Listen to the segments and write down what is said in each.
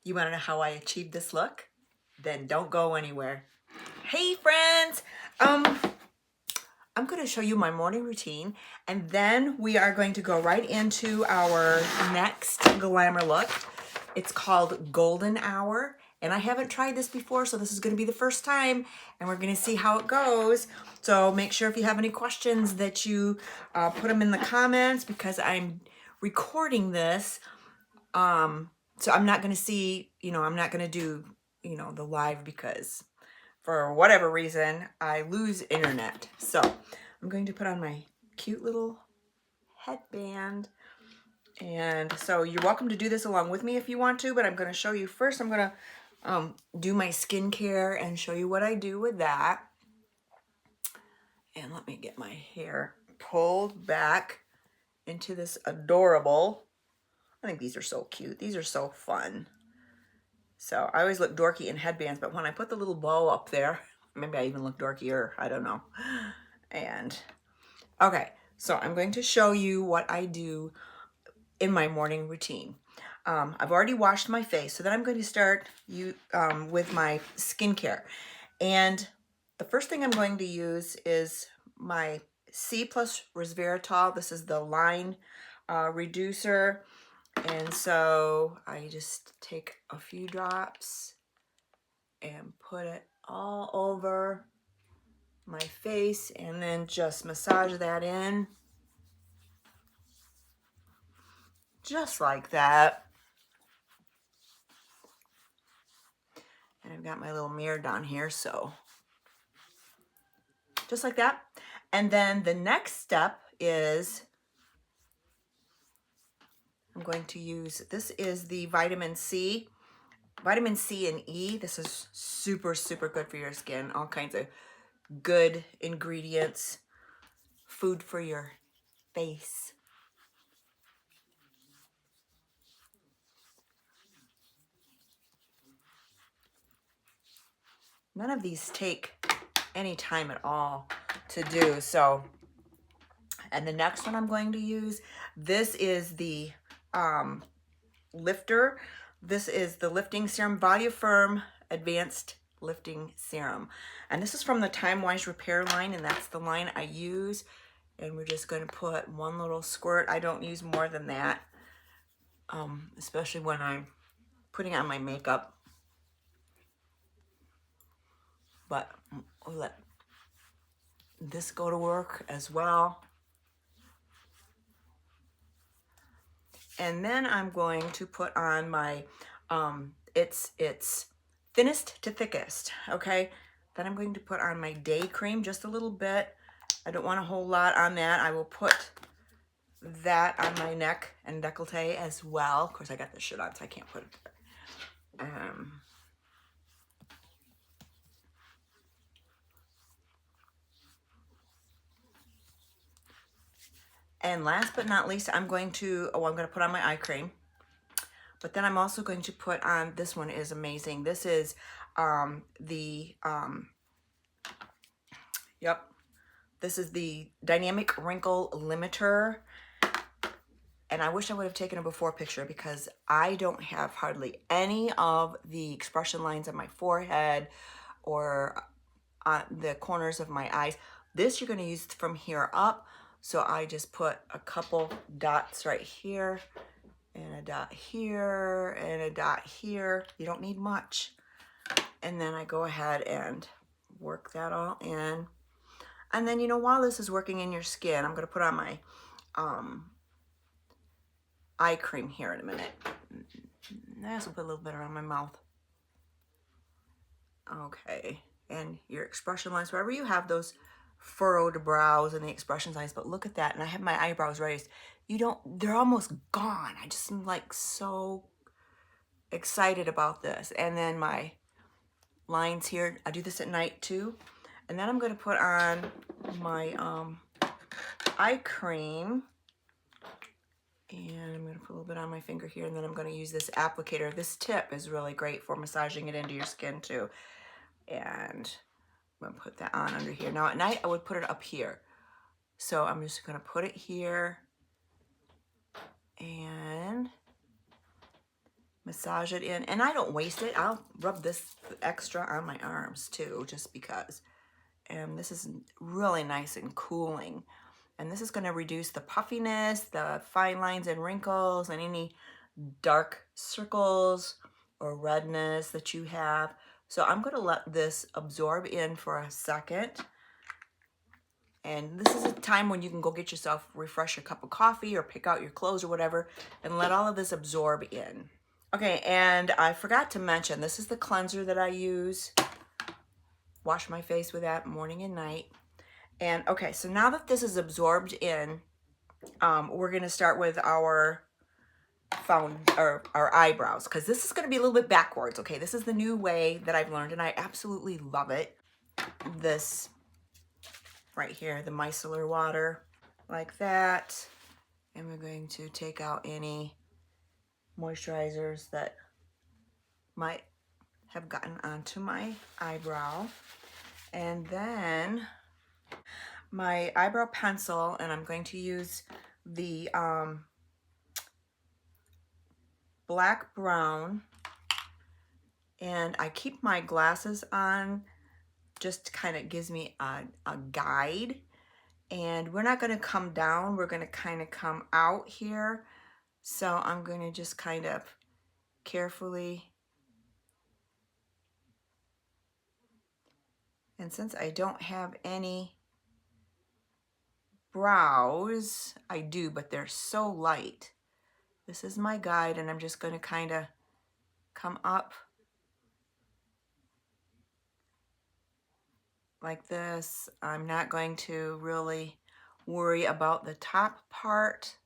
You want to know how I achieved this look? Then don't go anywhere. Hey friends, I'm going to show you my morning routine, and then we are going to go right into our next glamour look. It's called Golden Hour, and I haven't tried this before, so this is going to be the first time, and we're going to see how it goes. So make sure if you have any questions that you put them in the comments, because I'm recording this. So I'm not going to see, I'm not going to do, the live because for whatever reason, I lose internet. So I'm going to put on my cute little headband. And so you're welcome to do this along with me if you want to, but I'm going to show you first. I'm going to do my skincare and show you what I do with that. And let me get my hair pulled back into this adorable. I think these are so cute. These are so fun. So I always look dorky in headbands, but when I put the little bow up there, maybe I even look dorkier, I don't know. And okay, so I'm going to show you what I do in my morning routine. I've already washed my face, so then I'm going to start with my skincare. And the first thing I'm going to use is my C+ resveratrol. This is the line reducer. And so I just take a few drops and put it all over my face and then just massage that in. Just like that. And I've got my little mirror down here, so just like that. And then the next step is I'm going to use, this is the vitamin C and E. This is super, super good for your skin. All kinds of good ingredients, food for your face. None of these take any time at all to do. So, and the next one I'm going to use, this is the lifter. This is the lifting serum, Volume Advanced Lifting Serum. And this is from the Time Wise Repair line, and that's the line I use. And we're just going to put one little squirt. I don't use more than that, especially when I'm putting on my makeup. But we'll let this go to work as well. And then I'm going to put on my, it's thinnest to thickest, okay? Then I'm going to put on my day cream, just a little bit. I don't want a whole lot on that. I will put that on my neck and décolleté as well. Of course, I got this shirt on, so I can't put it there. And last but not least, I'm going to put on my eye cream. But then I'm also going to put on, this one is amazing. This is this is the Dynamic Wrinkle Limiter. And I wish I would have taken a before picture because I don't have hardly any of the expression lines on my forehead or on the corners of my eyes. This you're going to use from here up. So I just put a couple dots right here and a dot here and a dot here. You don't need much. And then I go ahead and work that all in. And then, while this is working in your skin, I'm going to put on my eye cream here in a minute. I also put a little bit around my mouth. Okay. And your expression lines, wherever you have those furrowed brows and the expression lines, but look at that. And I have my eyebrows raised. They're almost gone. I just am like so excited about this. And then my lines here, I do this at night too. And then I'm going to put on my eye cream. And I'm going to put a little bit on my finger here, and then I'm going to use this applicator. This tip is really great for massaging it into your skin too. And I'm going to put that on under here. Now at night, I would put it up here. So I'm just going to put it here. And massage it in. And I don't waste it. I'll rub this extra on my arms too, just because. And this is really nice and cooling. And this is going to reduce the puffiness, the fine lines and wrinkles, and any dark circles or redness that you have. So I'm going to let this absorb in for a second. And this is a time when you can go get yourself, refresh a cup of coffee or pick out your clothes or whatever, and let all of this absorb in. Okay, and I forgot to mention, this is the cleanser that I use. Wash my face with that morning and night. And okay, so now that this is absorbed in, we're gonna start with our our eyebrows, because this is gonna be a little bit backwards, okay? This is the new way that I've learned, and I absolutely love it. This right here, the micellar water, like that. And we're going to take out any moisturizers that might have gotten onto my eyebrow. And then my eyebrow pencil, and I'm going to use the black brown, and I keep my glasses on, just kind of gives me a guide. And we're not going to come down, we're going to kind of come out here. So I'm going to just kind of carefully, and since I don't have any brows, I do, but they're so light. This is my guide, and I'm just going to kind of come up like this. I'm not going to really worry about the top part,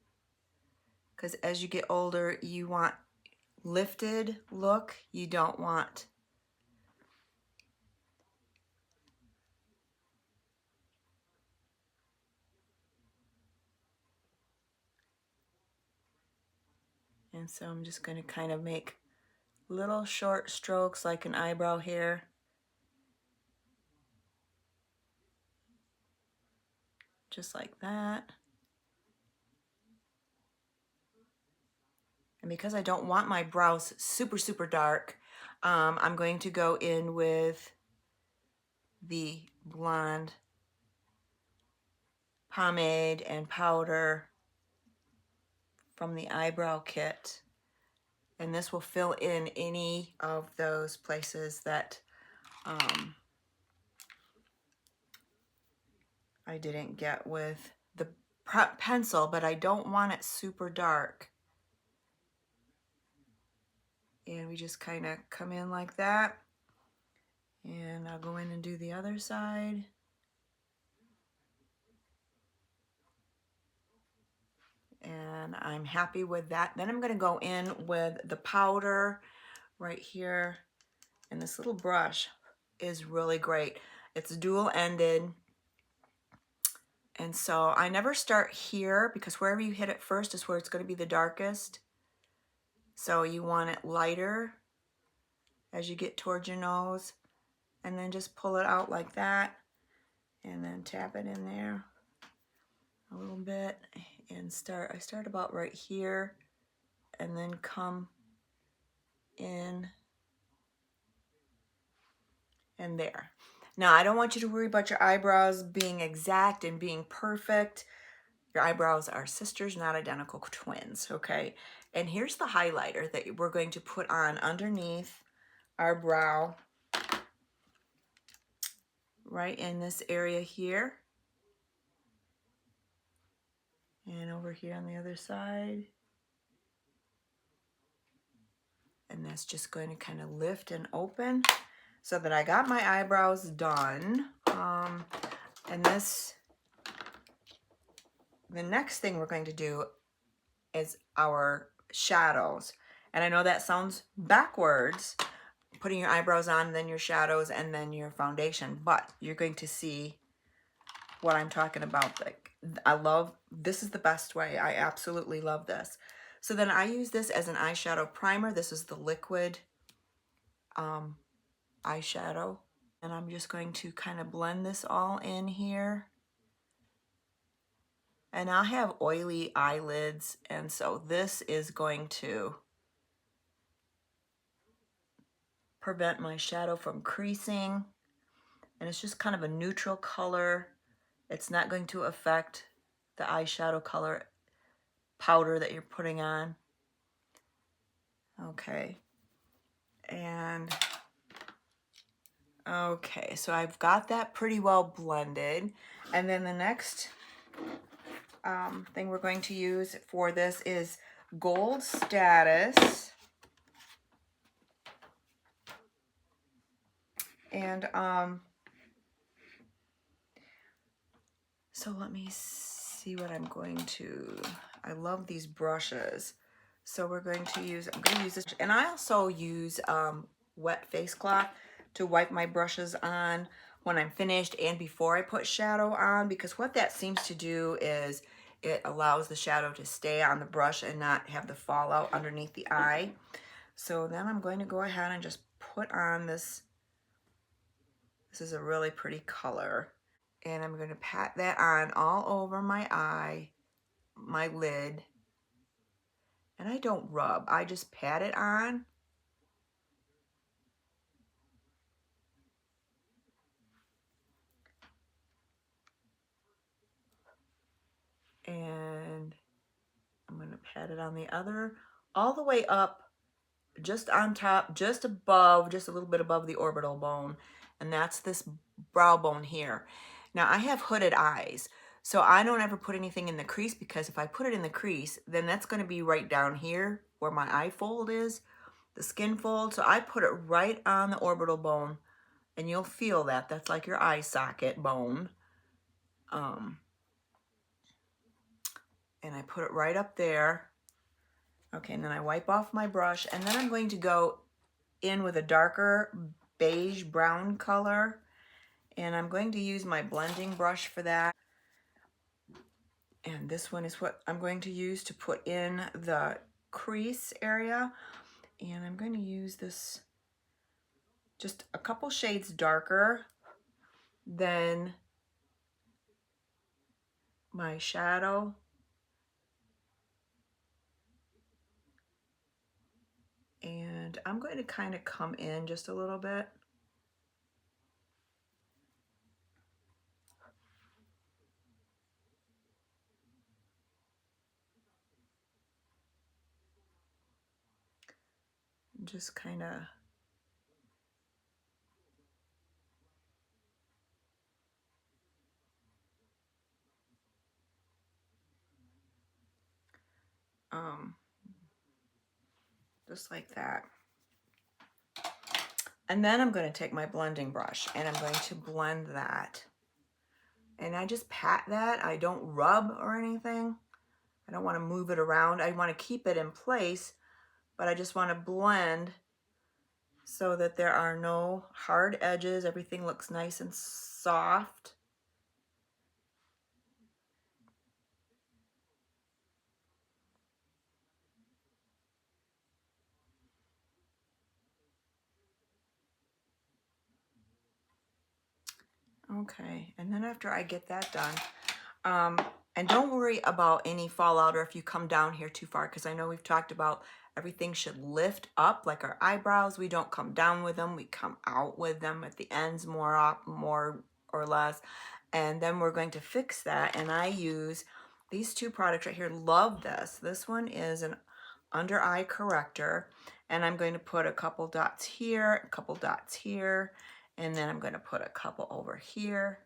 because as you get older, you want lifted look. You don't want and so I'm just going to kind of make little short strokes like an eyebrow here. Just like that. And because I don't want my brows super, super dark, I'm going to go in with the blonde pomade and powder from the eyebrow kit. And this will fill in any of those places that I didn't get with the pencil, but I don't want it super dark. And we just kind of come in like that. And I'll go in and do the other side. And I'm happy with that. Then I'm going to go in with the powder right here. And this little brush is really great. It's dual-ended. And so I never start here, because wherever you hit it first is where it's going to be the darkest. So you want it lighter as you get towards your nose, and then just pull it out like that, and then tap it in there a little bit, and I start about right here, and then come in and there. Now, I don't want you to worry about your eyebrows being exact and being perfect. Your eyebrows are sisters, not identical twins, okay? And here's the highlighter that we're going to put on underneath our brow, right in this area here. And over here on the other side. And that's just going to kind of lift and open, so that I got my eyebrows done. And the next thing we're going to do is our shadows. And I know that sounds backwards, putting your eyebrows on, then your shadows, and then your foundation, but you're going to see what I'm talking about. Like, this is the best way. I absolutely love this. So then I use this as an eyeshadow primer. This is the liquid eyeshadow. And I'm just going to kind of blend this all in here. And I have oily eyelids, and so this is going to prevent my shadow from creasing. And it's just kind of a neutral color. It's not going to affect the eyeshadow color powder that you're putting on. Okay. And okay, so I've got that pretty well blended. And then the next thing we're going to use for this is Gold Status. And so let me see what I'm going to, I love these brushes. So we're going to use, I'm going to use this, and I also use wet face cloth to wipe my brushes on when I'm finished and before I put shadow on, because what that seems to do is it allows the shadow to stay on the brush and not have the fallout underneath the eye. So then I'm going to go ahead and just put on this. This is a really pretty color. And I'm going to pat that on all over my eye, my lid. And I don't rub, I just pat it on. And I'm going to pat it on the other, all the way up, just on top, just above, just a little bit above the orbital bone. And that's this brow bone here. Now I have hooded eyes, so I don't ever put anything in the crease, because if I put it in the crease, then that's going to be right down here where my eye fold is, the skin fold. So I put it right on the orbital bone, and you'll feel that. That's like your eye socket bone. And I put it right up there. Okay, and then I wipe off my brush, and then I'm going to go in with a darker beige brown color, and I'm going to use my blending brush for that. And this one is what I'm going to use to put in the crease area. And I'm going to use this just a couple shades darker than my shadow. And I'm going to kind of come in just a little bit. Just kind of just like that. And then I'm going to take my blending brush and I'm going to blend that. And I just pat that. I don't rub or anything. I don't want to move it around. I want to keep it in place, but I just want to blend so that there are no hard edges. Everything looks nice and soft. Okay, and then after I get that done, and don't worry about any fallout or if you come down here too far, because I know we've talked about everything should lift up, like our eyebrows. We don't come down with them, we come out with them at the ends more or less. And then we're going to fix that, and I use these two products right here. Love this. This one is an under eye corrector, and I'm going to put a couple dots here, a couple dots here, and then I'm going to put a couple over here.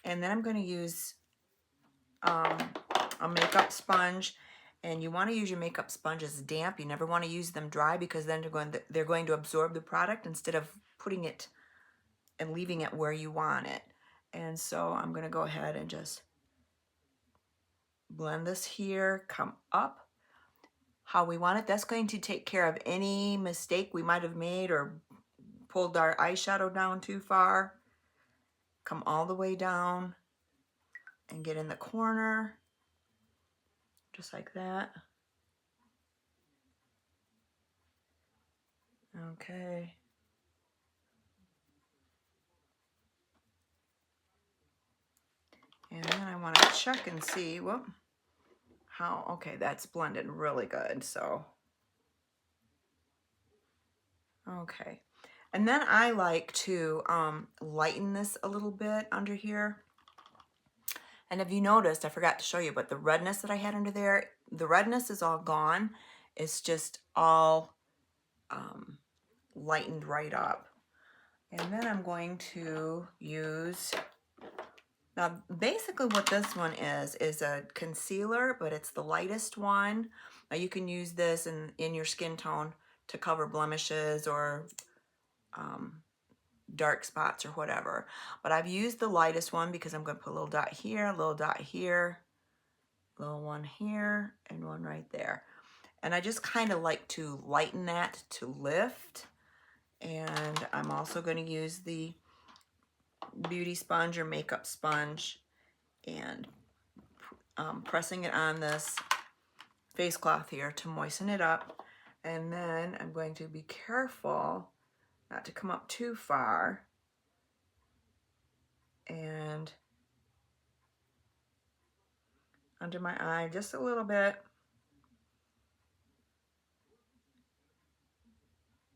And then I'm going to use a makeup sponge, and you want to use your makeup sponges damp. You never want to use them dry, because then they're going to absorb the product instead of putting it and leaving it where you want it. And so I'm going to go ahead and just blend this here, come up how we want it. That's going to take care of any mistake we might have made or pulled our eyeshadow down too far. Come all the way down and get in the corner, just like that. Okay. And then I want to check and see, how, okay, that's blended really good. So Okay. And then I like to lighten this a little bit under here. And if you noticed, I forgot to show you, but the redness that I had under there, the redness is all gone. It's just all lightened right up. And then I'm going to use, now basically what this one is a concealer, but it's the lightest one. Now you can use this in your skin tone to cover blemishes or dark spots or whatever. But I've used the lightest one because I'm going to put a little dot here, a little dot here, a little one here, and one right there. And I just kind of like to lighten that to lift. And I'm also going to use the beauty sponge or makeup sponge and pressing it on this face cloth here to moisten it up. And then I'm going to be careful not to come up too far. And under my eye just a little bit.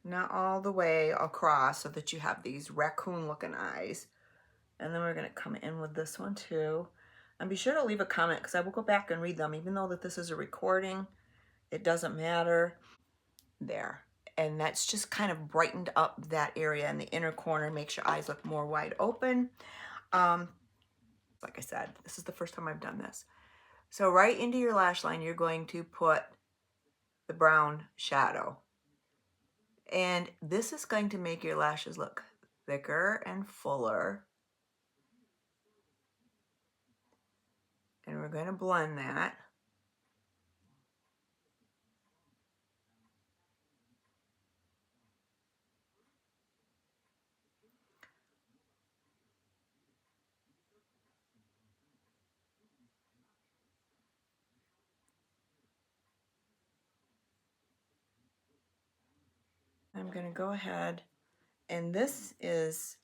Not all the way across so that you have these raccoon looking eyes. And then we're going to come in with this one too. And be sure to leave a comment because I will go back and read them. Even though that this is a recording, it doesn't matter. There. And that's just kind of brightened up that area in the inner corner, makes your eyes look more wide open. Like I said, this is the first time I've done this. So right into your lash line, you're going to put the brown shadow. And this is going to make your lashes look thicker and fuller. And we're going to blend that. I'm going to go ahead, and this is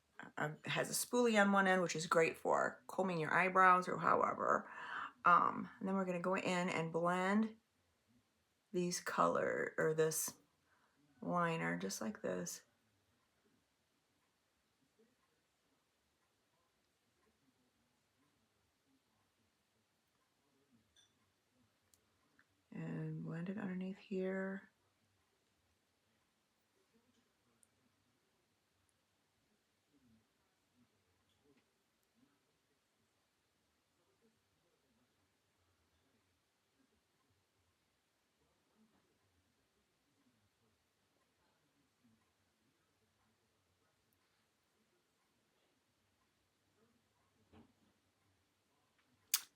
has a spoolie on one end, which is great for combing your eyebrows or however. And then we're going to go in and blend these color or this liner just like this. And blend it underneath here.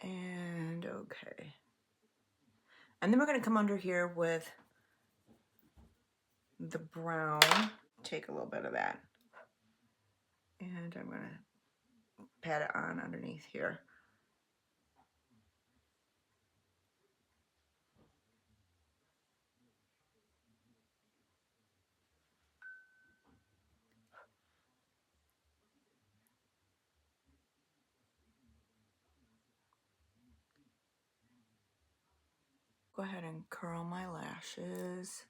And okay. And then we're going to come under here with the brown. Take a little bit of that. And I'm going to pat it on underneath here. Go ahead and curl my lashes.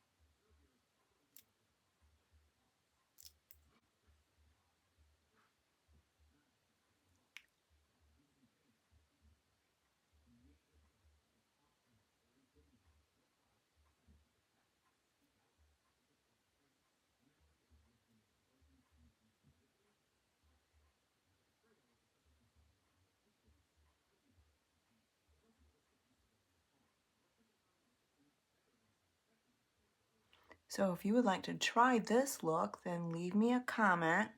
So if you would like to try this look, then leave me a comment.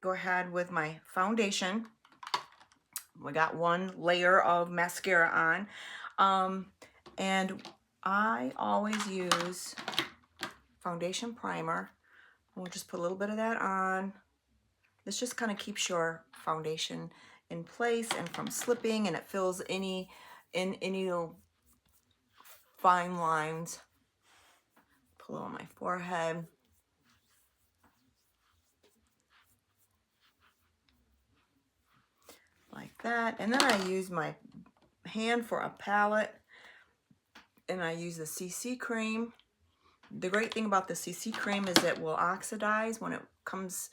Go ahead with my foundation. We got one layer of mascara on. And I always use foundation primer. We'll just put a little bit of that on. This just kind of keeps your foundation in place and from slipping, and it fills any little fine lines. Put a little on my forehead. Like that. And then I use my hand for a palette, and I use the CC cream. The great thing about the CC cream is it will oxidize when it comes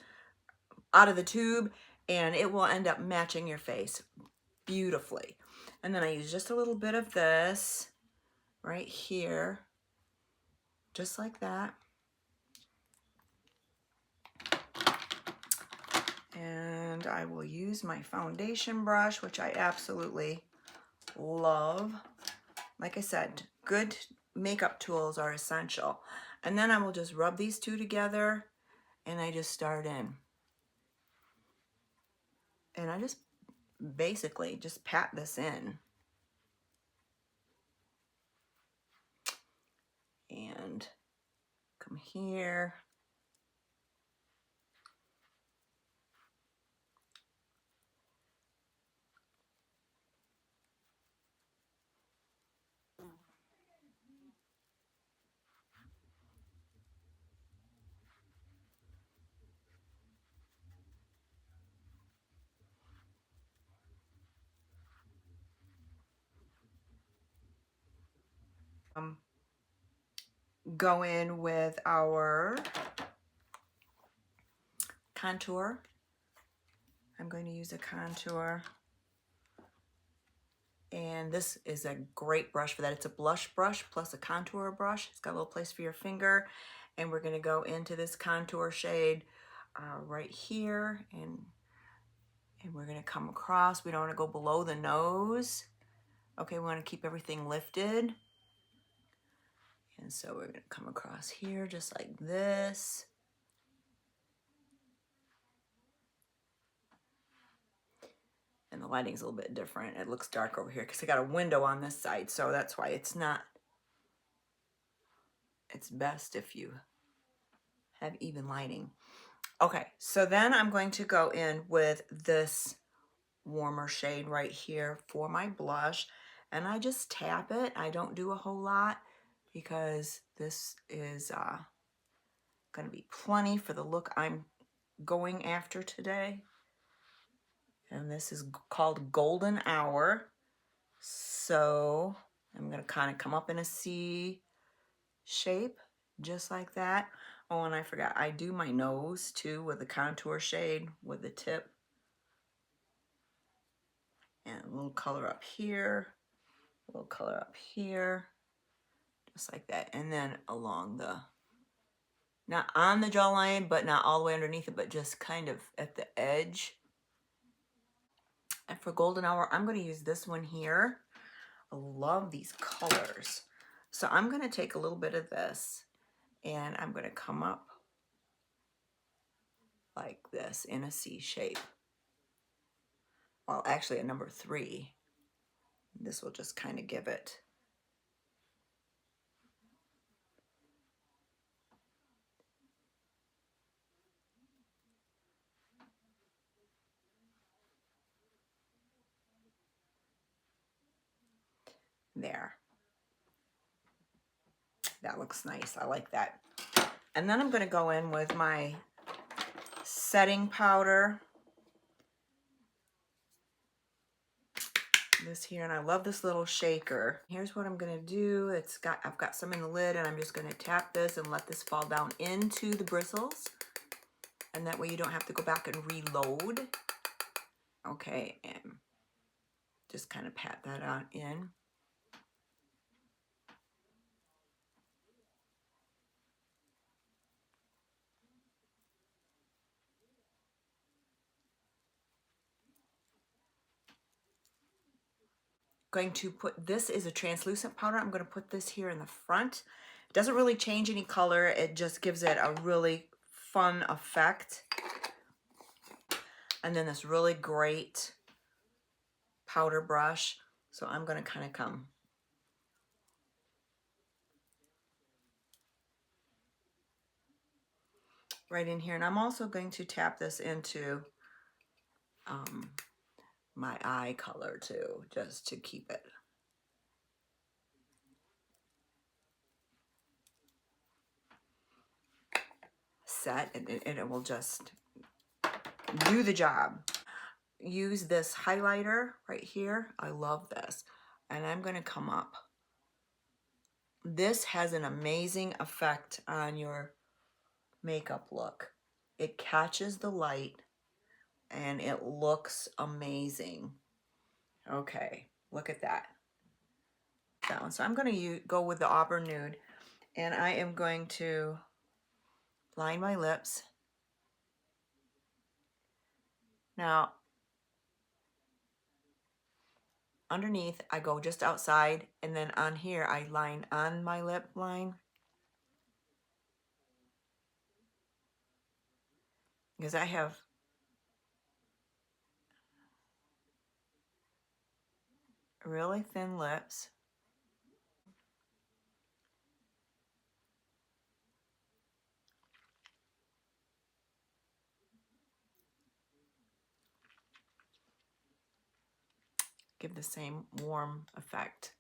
out of the tube, and it will end up matching your face beautifully. And then I use just a little bit of this right here, just like that. And I will use my foundation brush, which I absolutely love. Like I said, good makeup tools are essential. And then I will just rub these two together, and I just start in. And I just basically just pat this in. And come here. Go in with our contour. I'm going to use a contour. And this is a great brush for that. It's a blush brush plus a contour brush. It's got a little place for your finger. And we're going to go into this contour shade right here. And we're going to come across. We don't want to go below the nose. Okay, we want to keep everything lifted. And so we're going to come across here just like this. And the lighting's a little bit different. It looks dark over here because I got a window on this side, so that's why it's not. It's best if you have even lighting. Okay, so then I'm going to go in with this warmer shade right here for my blush, and I just tap it. I don't do a whole lot because this is going to be plenty for the look I'm going after today. And this is called Golden Hour. So I'm going to kind of come up in a C shape, just like that. Oh, and I forgot, I do my nose too with the contour shade with the tip. And a little color up here, a little color up here, just like that. And then along the, not on the jawline, but not all the way underneath it, but just kind of at the edge. And for Golden Hour, I'm going to use this one here. I love these colors. So I'm going to take a little bit of this, and I'm going to come up like this in a C shape. Well, actually a number 3. This will just kind of give it there. That looks nice. I like that. And then I'm going to go in with my setting powder. This here, and I love this little shaker. Here's what I'm going to do. I've got some in the lid, and I'm just going to tap this and let this fall down into the bristles. And that way you don't have to go back and reload. Okay, and just kind of pat that on in. Going to put, this is a translucent powder. I'm going to put this here in the front. It doesn't really change any color. It just gives it a really fun effect. And then this really great powder brush. So I'm going to kind of come right in here. And I'm also going to tap this into my eye color too, just to keep it set, and it will just do the job. use this highlighter right here. I love this. And I'm going to come up. This has an amazing effect on your makeup look. It catches the light and it looks amazing. Okay, look at that. So I'm going to go with the Auburn Nude, and I am going to line my lips. Now, underneath, I go just outside, and then on here, I line on my lip line. Because I have really thin lips. Give the same warm effect.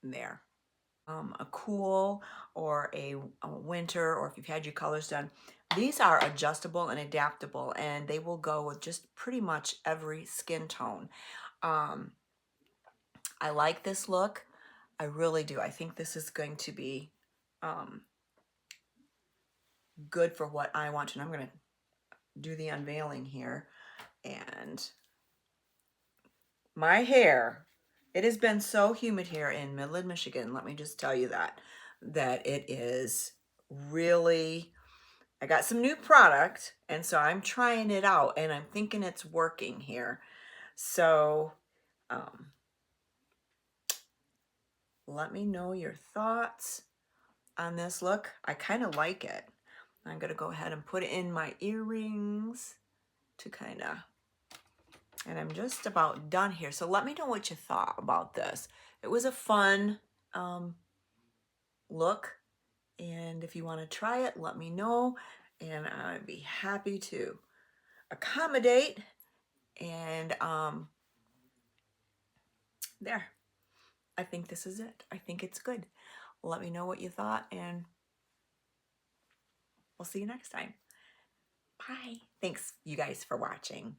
There. A cool or a winter, or if you've had your colors done, these are adjustable and adaptable, and they will go with just pretty much every skin tone. I like this look. I really do. I think this is going to be good for what I want to. And I'm going to do the unveiling here. And my hair, it has been so humid here in Midland, Michigan. Let me just tell you that it is really, I got some new product, and so I'm trying it out, and I'm thinking it's working here. So let me know your thoughts on this look. I kind of like it. I'm going to go ahead and put it in my earrings to kind of, and I'm just about done here. So let me know what you thought about this. It was a fun look, and if you want to try it, let me know, and I'd be happy to accommodate. And there, I think this is it. I think it's good. Let me know what you thought, and we'll see you next time. Bye. Thanks, you guys, for watching.